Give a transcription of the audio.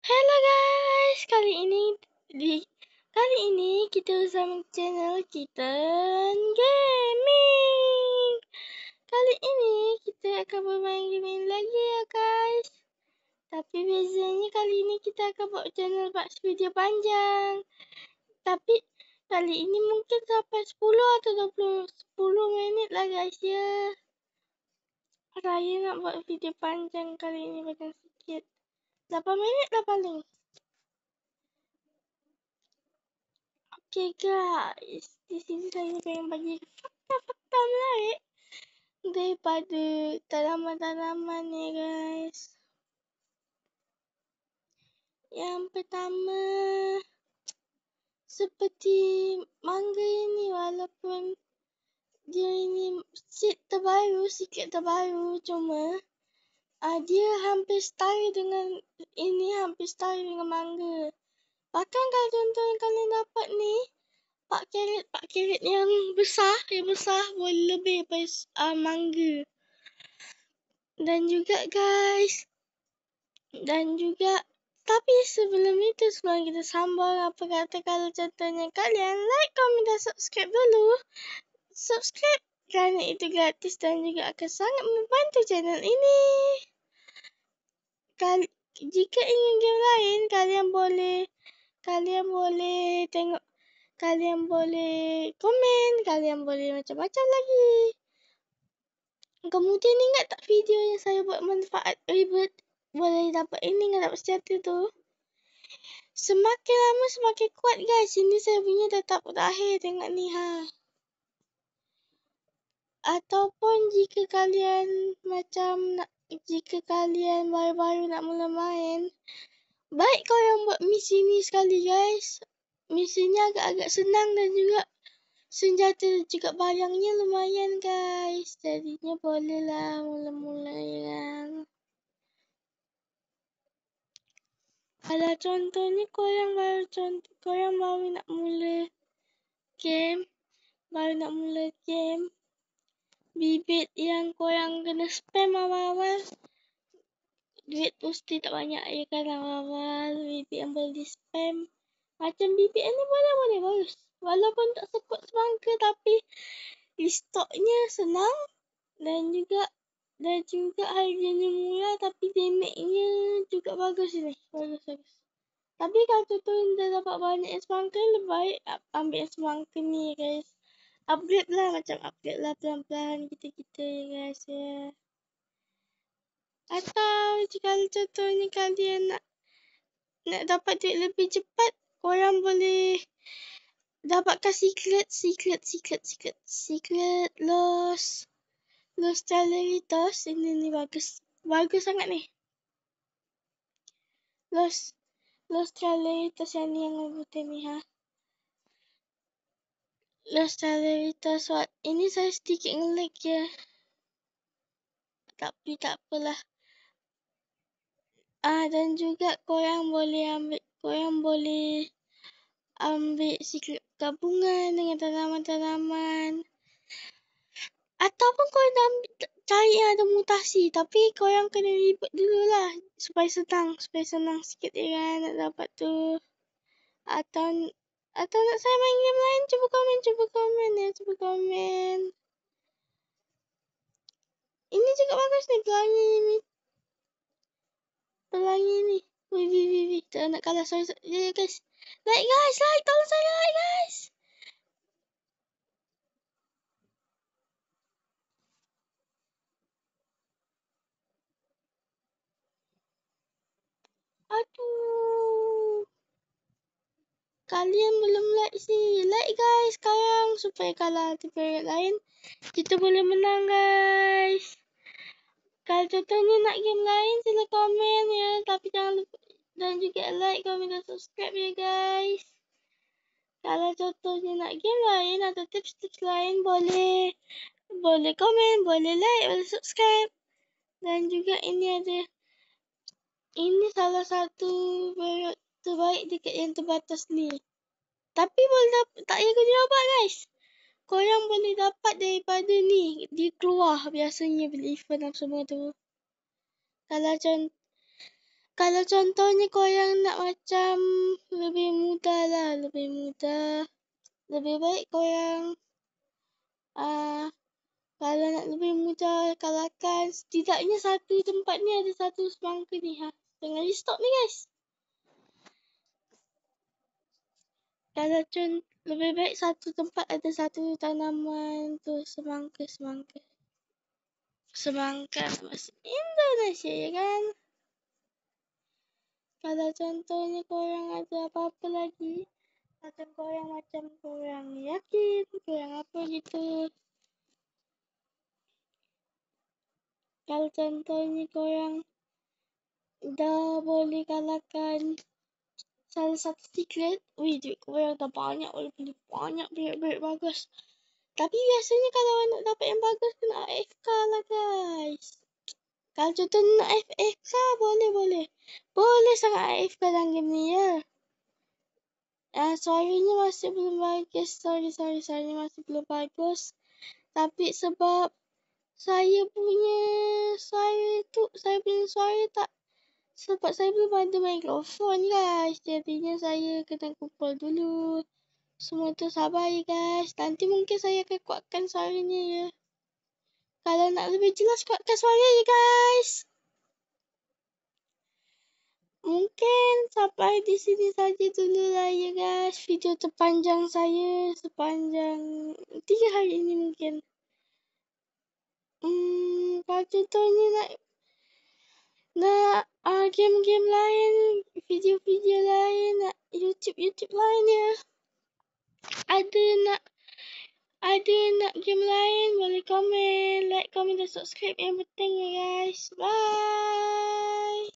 Hello guys, kali ini kita bersama channel Kitten Gaming. Kali ini kita akan bermain game lagi ya guys. Tapi bezanya kali ini kita akan buat channel buat video panjang. Tapi kali ini mungkin sampai 10 atau 10 minit lah guys ya. Saya nak buat video panjang kali ini panjang sikit. 8 minit lah paling. Okay guys, di sini saya pengen bagi fakta-fakta menarik daripada tanaman-tanaman ya guys. Yang pertama, seperti mangga ini walaupun dia ini sikit terbaru cuma dia hampir setara dengan mangga. Bahkan kalau contohnya kalian dapat ni Pak Carrot yang besar boleh lebih daripada mangga. Dan juga tapi sebelum kita sambung apa kata kalau contohnya kalian like, komen dan subscribe dulu. Subscribe kerana itu gratis dan juga akan sangat membantu channel ini. Jika ingin game lain kalian boleh tengok, kalian boleh komen, kalian boleh macam-macam lagi. Kemudian ingat tak video yang saya buat manfaat ribet boleh dapat ini, dapat senjata tu. Semakin lama semakin kuat guys. Ini saya punya dah tak berakhir, tengok ni Ataupun jika kalian baru-baru nak mula main, baik korang buat misi ni sekali guys. Misi ni agak-agak senang dan juga senjata juga barangnya lumayan guys. Jadinya bolehlah mula-mula kan. Kalau contohnya korang baru nak mula game, bibit yang korang kena spam awal-awal, duit mesti tak banyak ya kan awal-awal. Bibit yang boleh di spam macam bibit ni boleh bagus. Walaupun tak sekuat semangka tapi stoknya senang dan juga harganya murah tapi damage-nya juga bagus ni. Bagus. Tapi kalau contohnya dah dapat banyak semangka, lebih baik ambil semangka ni guys. Upgrade lah pelan-pelan kita ya guys ya. Atau kalau contohnya kalian nak dapat duit lebih cepat, korang boleh dapatkan secret Los Taleritos. Ini bagus sangat ni. Los Taleritos yang ni yang putih ni Los Taleritos ini saya sedikit nge-lag je. Tapi tak apalah. Dan juga korang boleh ambil secret gabungan dengan tanaman-tanaman. Ataupun korang cari yang ada mutasi. Tapi korang kena reboot dululah. Supaya senang sikit ya kan nak dapat tu. Atau nak saya main game lain, cuba komen. Ini juga bagus ni, pelangi ni. Wih. Tak nak kalah, sorry. Guys. Like guys, tolong saya like guys. Aduh. Kalian belum like sini. Like guys sekarang supaya kalau tipe lain kita boleh menang guys. Kalau contohnya nak game lain sila komen ya, tapi jangan lupa dan juga like, komen dan subscribe ya guys. Kalau contohnya nak game lain atau tips-tips lain boleh komen, boleh like, boleh subscribe. Dan juga ini salah satu period terbaik dekat yang terbatas ni. Tapi boleh tak payah guna obat guys. Korang boleh dapat daripada ni. Dia keluar biasanya bila event apa semua tu. Kalau contohnya korang nak macam lebih mudah lah, lebih mudah. Lebih baik korang kalau nak lebih mudah kalahkan, setidaknya satu tempat ni ada satu semangka ni. Jangan di stop ni guys. Kalau lebih baik satu tempat ada satu tanaman tu semangka. Semangka bahasa Indonesia ya kan? Kalau contohnya korang ada apa-apa lagi, macam korang yakin, korang apa gitu. Kalau contohnya korang dah boleh kalahkan salah satu secret, duit korang dah banyak, boleh beli banyak berat bagus. Tapi biasanya kalau nak dapat yang bagus kena AFK lah guys. Kalau contohnya nak AFK boleh. Boleh sangat AFK dalam game ni ya. Suaranya masih belum bagus. Sorry. Suaranya masih belum bagus. Tapi sebab saya punya suara tak. Sebab saya belum ada mikrofon guys. Jadinya saya kena kumpul dulu. Semua tu sabar ya guys. Nanti mungkin saya akan kuatkan suaranya ya. Kalau nak lebih jelas kuatkan suara ya guys. Mungkin sampai di sini saja dulu lah ya guys. Video terpanjang saya sepanjang 3 hari ini mungkin. Kalau contohnya nak game-game lain, video-video lain, nak YouTube lain ya. Ada nak game lain, boleh komen, like, comment dan subscribe yang penting ya guys. Bye.